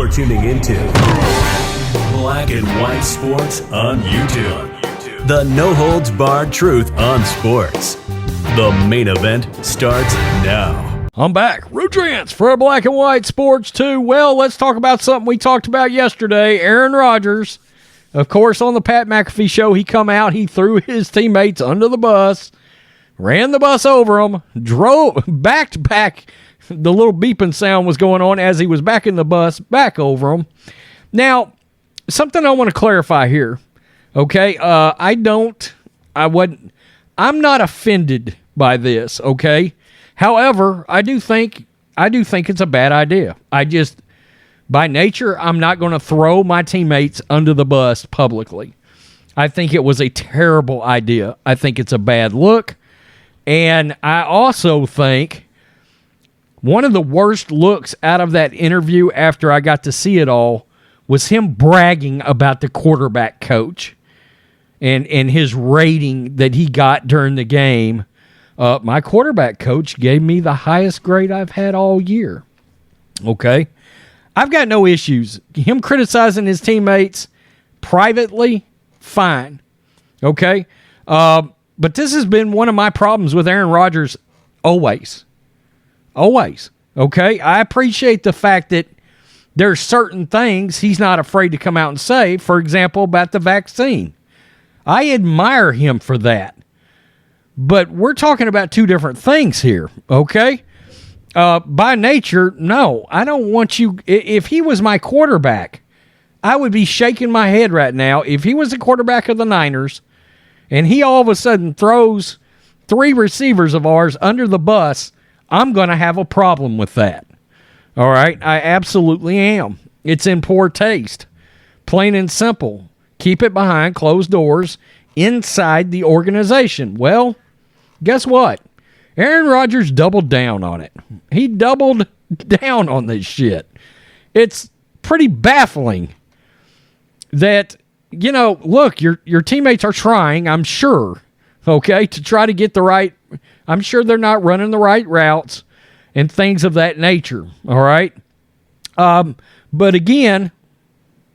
You're tuning into Black and White Sports on YouTube. The no-holds-barred truth on sports. The main event starts now. I'm back. Rodrance for Black and White Sports 2. Well, let's talk about something we talked about yesterday. Aaron Rodgers, of course, on the Pat McAfee show, he come out, he threw his teammates under the bus, ran the bus over them, drove back. The little beeping sound was going on as he was back in the bus, back over them. Now, something I want to clarify here, okay? I'm not offended by this, okay? However, I do think it's a bad idea. By nature, I'm not going to throw my teammates under the bus publicly. I think it was a terrible idea. I think it's a bad look. And I also think one of the worst looks out of that interview after I got to see it all was him bragging about the quarterback coach and his rating that he got during the game. My quarterback coach gave me the highest grade I've had all year. Okay? I've got no issues. Him criticizing his teammates privately, fine. Okay? But this has been one of my problems with Aaron Rodgers always. Always. Okay? I appreciate the fact that there's certain things he's not afraid to come out and say, for example, about the vaccine. I admire him for that. But we're talking about two different things here, okay? By nature, no. I don't want you... If he was my quarterback, I would be shaking my head right now. If he was the quarterback of the Niners, and he all of a sudden throws 3 receivers of ours under the bus, I'm going to have a problem with that. All right? I absolutely am. It's in poor taste. Plain and simple. Keep it behind closed doors inside the organization. Well, guess what? Aaron Rodgers doubled down on it. He doubled down on this shit. It's pretty baffling that, look, your teammates are trying, I'm sure, okay, to try to get the right... I'm sure they're not running the right routes and things of that nature, all right? But again,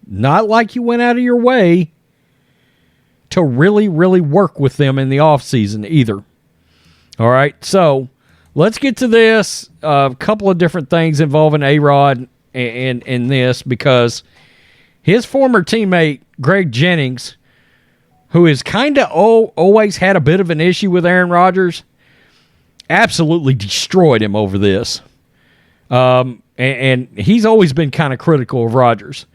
not like you went out of your way to really, really work with them in the offseason either. All right, so let's get to this. A couple of different things involving A-Rod and this, because his former teammate, Greg Jennings, who has kind of always had a bit of an issue with Aaron Rodgers, absolutely destroyed him over this. And he's always been kind of critical of Rodgers.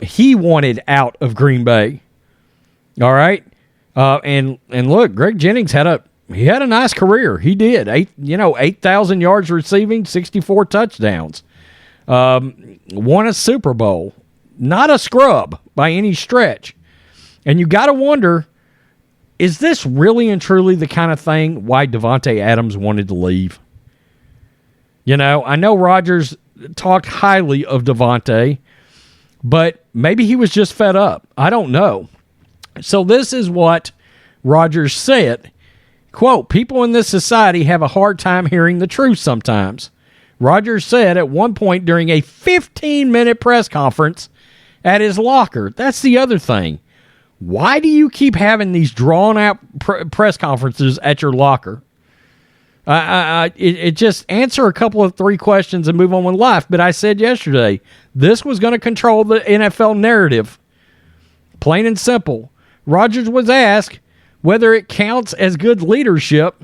He wanted out of Green Bay. All right? And look, Greg Jennings had a nice career. He did. 8,000 yards receiving, 64 touchdowns. Won a Super Bowl. Not a scrub by any stretch. And you got to wonder, is this really and truly the kind of thing why Davante Adams wanted to leave? I know Rodgers talked highly of Davante, but maybe he was just fed up. I don't know. So this is what Rodgers said. Quote, "People in this society have a hard time hearing the truth sometimes." Rodgers said at one point during a 15-minute press conference at his locker. That's the other thing. Why do you keep having these drawn-out press conferences at your locker? It just answer a couple of 3 questions and move on with life. But I said yesterday, this was going to control the NFL narrative. Plain and simple. Rodgers was asked whether it counts as good leadership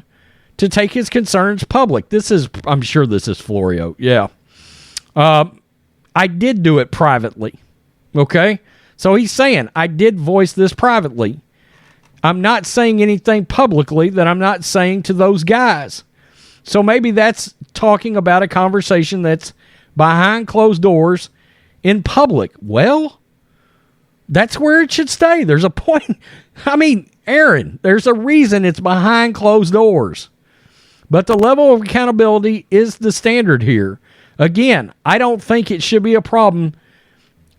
to take his concerns public. I'm sure this is Florio. Yeah. I did do it privately. Okay? So he's saying, I did voice this privately. I'm not saying anything publicly that I'm not saying to those guys. So maybe that's talking about a conversation that's behind closed doors in public. Well, that's where it should stay. There's a point. I mean, Aaron, there's a reason it's behind closed doors. But the level of accountability is the standard here. Again, I don't think it should be a problem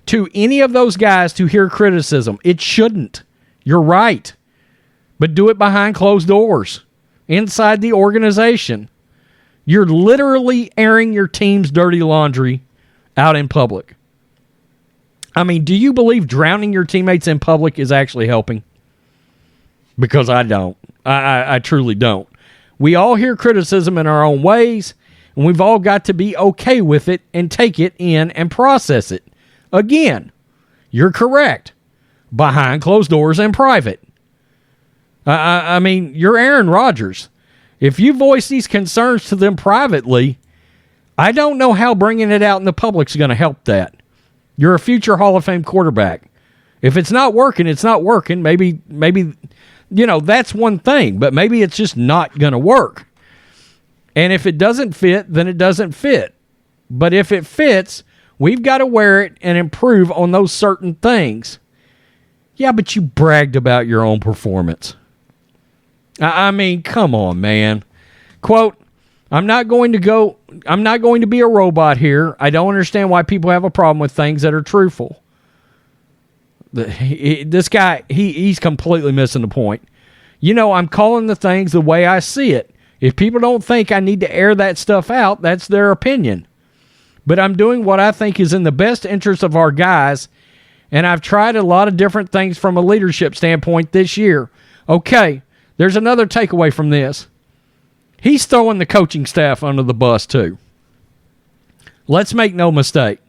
to any of those guys to hear criticism. It shouldn't. You're right. But do it behind closed doors, inside the organization. You're literally airing your team's dirty laundry out in public. I mean, do you believe drowning your teammates in public is actually helping? Because I don't. I truly don't. We all hear criticism in our own ways, and we've all got to be okay with it and take it in and process it. Again, you're correct. Behind closed doors and private. I mean, you're Aaron Rodgers. If you voice these concerns to them privately, I don't know how bringing it out in the public is going to help that. You're a future Hall of Fame quarterback. If it's not working, it's not working. Maybe that's one thing, but maybe it's just not going to work. And if it doesn't fit, then it doesn't fit. But if it fits, we've got to wear it and improve on those certain things. Yeah, but you bragged about your own performance. I mean, come on, man. Quote, I'm not going to be a robot here. I don't understand why people have a problem with things that are truthful. This guy, he's completely missing the point. I'm calling the things the way I see it. If people don't think I need to air that stuff out, that's their opinion. But I'm doing what I think is in the best interest of our guys, and I've tried a lot of different things from a leadership standpoint this year. Okay, there's another takeaway from this. He's throwing the coaching staff under the bus too. Let's make no mistake.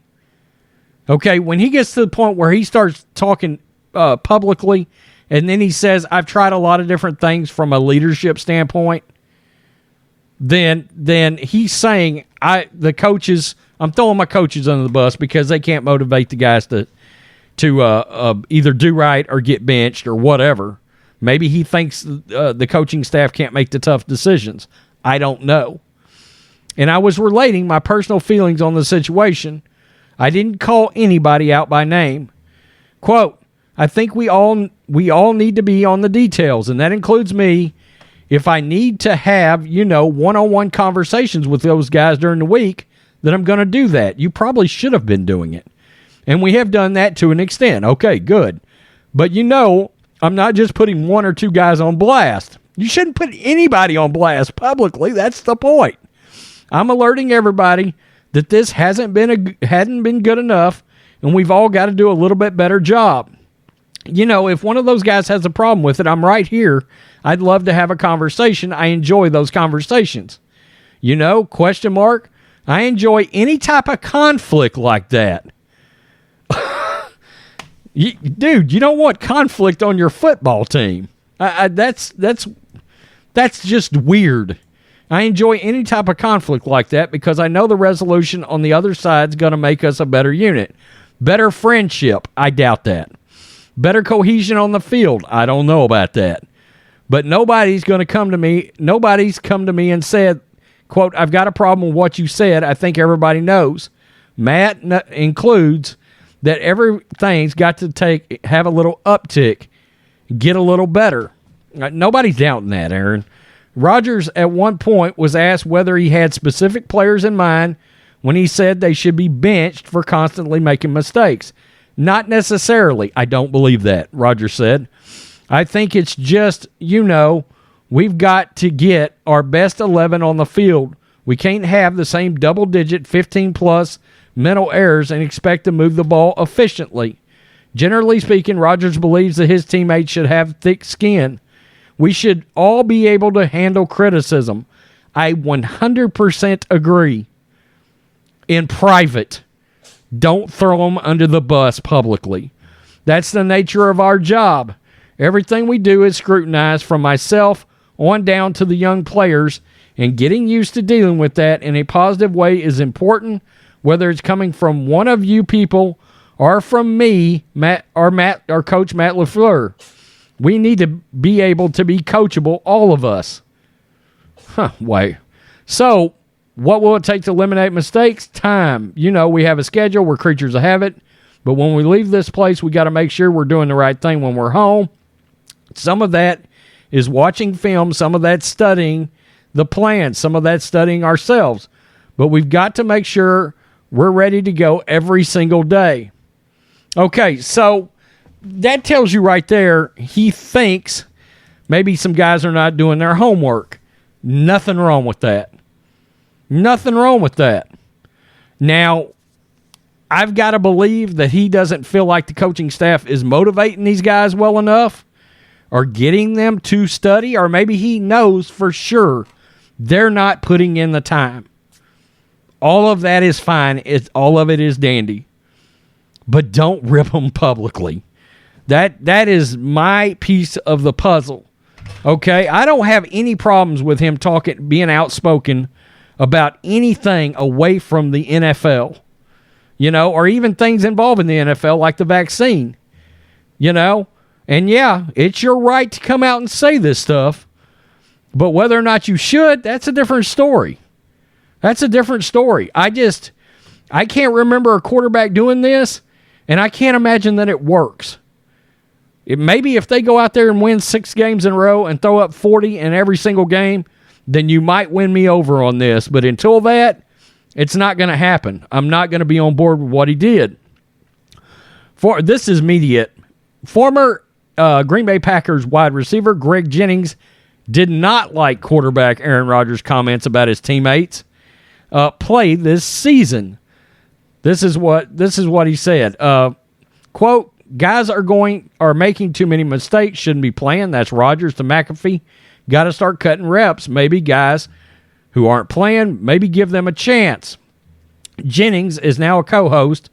Okay, when he gets to the point where he starts talking publicly, and then he says, I've tried a lot of different things from a leadership standpoint, then he's saying, I'm throwing my coaches under the bus because they can't motivate the guys to either do right or get benched or whatever. Maybe he thinks the coaching staff can't make the tough decisions. I don't know. And I was relating my personal feelings on the situation. I didn't call anybody out by name. Quote, I think we all need to be on the details, and that includes me. If I need to have, one-on-one conversations with those guys during the week, then I'm going to do that. You probably should have been doing it. And we have done that to an extent. Okay, good. But I'm not just putting one or two guys on blast. You shouldn't put anybody on blast publicly. That's the point. I'm alerting everybody that this hadn't been good enough, and we've all got to do a little bit better job. If one of those guys has a problem with it, I'm right here. I'd love to have a conversation. I enjoy those conversations. Question mark. I enjoy any type of conflict like that. Dude, you don't want conflict on your football team. That's just weird. I enjoy any type of conflict like that because I know the resolution on the other side's going to make us a better unit. Better friendship. I doubt that. Better cohesion on the field. I don't know about that. But nobody's come to me and said, quote, I've got a problem with what you said. I think everybody knows. Matt includes that everything's got to have a little uptick, get a little better. Nobody's doubting that, Aaron. Rodgers at one point was asked whether he had specific players in mind when he said they should be benched for constantly making mistakes. Not necessarily. I don't believe that, Rodgers said. I think it's just, we've got to get our best 11 on the field. We can't have the same double-digit 15-plus mental errors and expect to move the ball efficiently. Generally speaking, Rodgers believes that his teammates should have thick skin. We should all be able to handle criticism. I 100% agree. In private, don't throw them under the bus publicly. That's the nature of our job. Everything we do is scrutinized from myself on down to the young players, and getting used to dealing with that in a positive way is important, whether it's coming from one of you people or from me, or Coach Matt LaFleur. We need to be able to be coachable, all of us. Wait. So, what will it take to eliminate mistakes? Time. We have a schedule. We're creatures of habit. But when we leave this place, we got to make sure we're doing the right thing when we're home. Some of that is watching film. Some of that's studying the plan. Some of that's studying ourselves. But we've got to make sure we're ready to go every single day. Okay, so that tells you right there, he thinks maybe some guys are not doing their homework. Nothing wrong with that. Nothing wrong with that. Now, I've got to believe that he doesn't feel like the coaching staff is motivating these guys well enough or getting them to study, or maybe he knows for sure they're not putting in the time. All of that is fine. All of it is dandy. But don't rip them publicly. That is my piece of the puzzle. Okay? I don't have any problems with him being outspoken about anything away from the NFL. Or even things involving the NFL like the vaccine. And yeah, it's your right to come out and say this stuff. But whether or not you should, that's a different story. That's a different story. I can't remember a quarterback doing this, and I can't imagine that it works. Maybe if they go out there and win 6 games in a row and throw up 40 in every single game, then you might win me over on this. But until that, it's not going to happen. I'm not going to be on board with what he did. This is immediate. Former Green Bay Packers wide receiver Greg Jennings did not like quarterback Aaron Rodgers' comments about his teammates play this season. This is what he said. Quote, guys are making too many mistakes, shouldn't be playing. That's Rodgers to McAfee. Got to start cutting reps. Maybe guys who aren't playing, maybe give them a chance. Jennings is now a co-host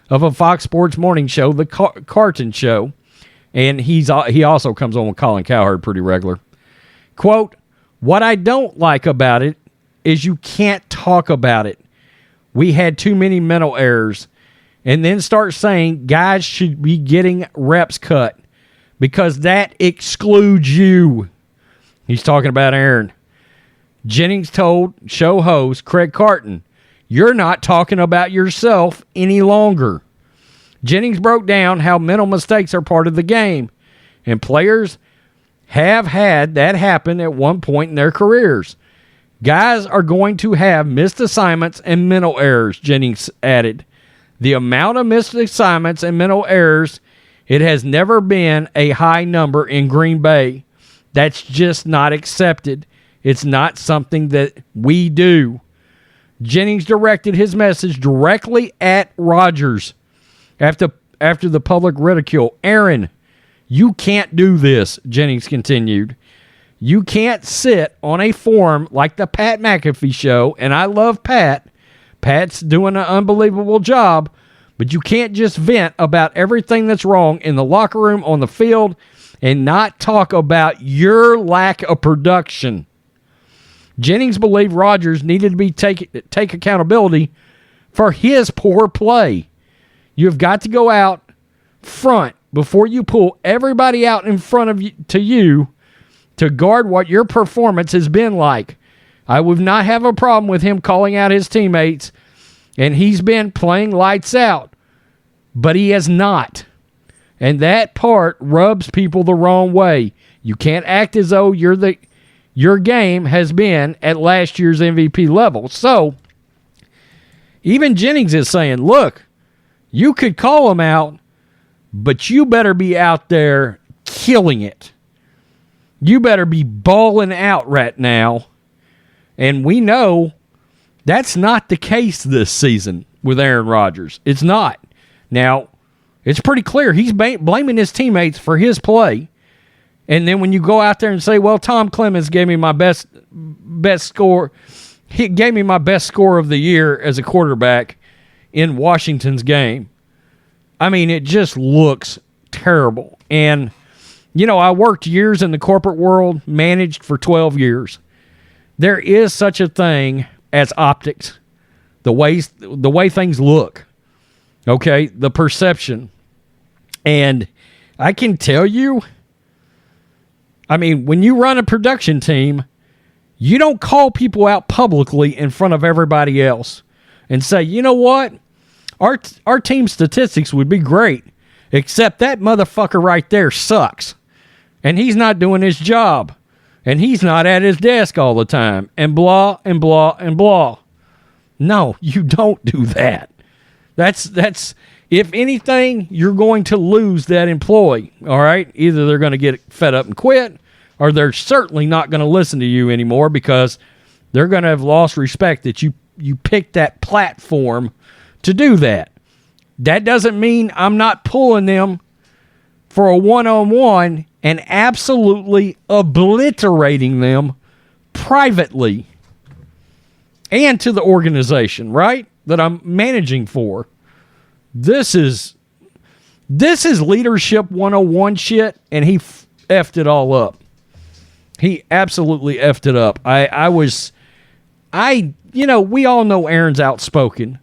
of a Fox Sports morning show, The Carton Show, and he also comes on with Colin Cowherd pretty regular. Quote, what I don't like about it is you can't talk about it. We had too many mental errors. And then start saying guys should be getting reps cut because that excludes you. He's talking about Aaron. Jennings told show host Craig Carton, you're not talking about yourself any longer. Jennings broke down how mental mistakes are part of the game, and players have had that happen at one point in their careers. Guys are going to have missed assignments and mental errors, Jennings added. The amount of missed assignments and mental errors, it has never been a high number in Green Bay. That's just not accepted. It's not something that we do. Jennings directed his message directly at Rodgers after the public ridicule. Aaron, you can't do this, Jennings continued. You can't sit on a forum like the Pat McAfee show, and I love Pat. Pat's doing an unbelievable job, but you can't just vent about everything that's wrong in the locker room, on the field, and not talk about your lack of production. Jennings believed Rodgers needed to take accountability for his poor play. You've got to go out front before you pull everybody out in front of you to guard what your performance has been like. I would not have a problem with him calling out his teammates, and he's been playing lights out, but he has not. And that part rubs people the wrong way. You can't act as though your game has been at last year's MVP level. So, even Jennings is saying, look, you could call him out, but you better be out there killing it. You better be balling out right now. And we know that's not the case this season with Aaron Rodgers. It's not. Now, it's pretty clear he's blaming his teammates for his play. And then when you go out there and say, well, Tom Clemens gave me my best score. He gave me my best score of the year as a quarterback in Washington's game. I mean, it just looks terrible. And, I worked years in the corporate world, managed for 12 years. There is such a thing as optics, the way things look, okay, the perception. And I can tell you, when you run a production team, you don't call people out publicly in front of everybody else and say, you know what, our team statistics would be great, except that motherfucker right there sucks, and he's not doing his job. And he's not at his desk all the time. And blah, and blah, and blah. No, you don't do that. That's if anything, you're going to lose that employee. All right? Either they're going to get fed up and quit, or they're certainly not going to listen to you anymore because they're going to have lost respect that you picked that platform to do that. That doesn't mean I'm not pulling them for a one-on-one and absolutely obliterating them privately and to the organization, right? That I'm managing for. This is leadership 101 shit, and he effed it all up. He absolutely effed it up. We all know Aaron's outspoken.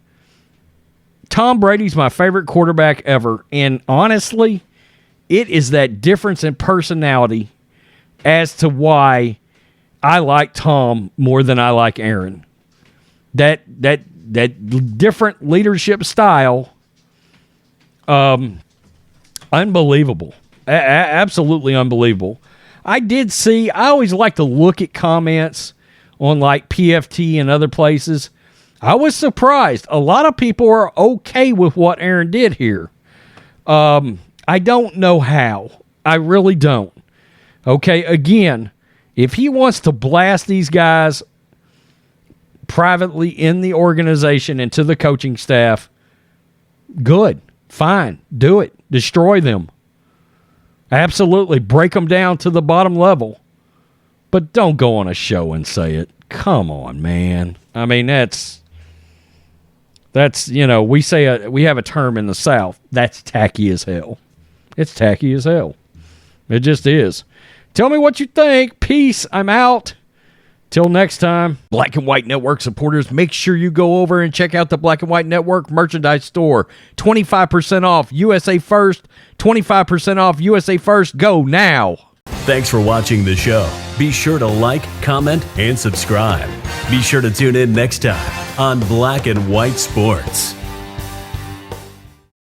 Tom Brady's my favorite quarterback ever, and honestly, it is that difference in personality as to why I like Tom more than I like Aaron. That different leadership style, unbelievable. Absolutely unbelievable. I always like to look at comments on like PFT and other places. I was surprised. A lot of people are okay with what Aaron did here. I don't know how. I really don't. Okay, again, if he wants to blast these guys privately in the organization and to the coaching staff, good, fine, do it. Destroy them. Absolutely, break them down to the bottom level. But don't go on a show and say it. Come on, man. I mean, that's we have a term in the South. That's tacky as hell. It's tacky as hell. It just is. Tell me what you think. Peace. I'm out. Till next time. Black and White Network supporters, make sure you go over and check out the Black and White Network merchandise store. 25% off USA First. 25% off USA First. Go now. Thanks for watching the show. Be sure to like, comment, and subscribe. Be sure to tune in next time on Black and White Sports.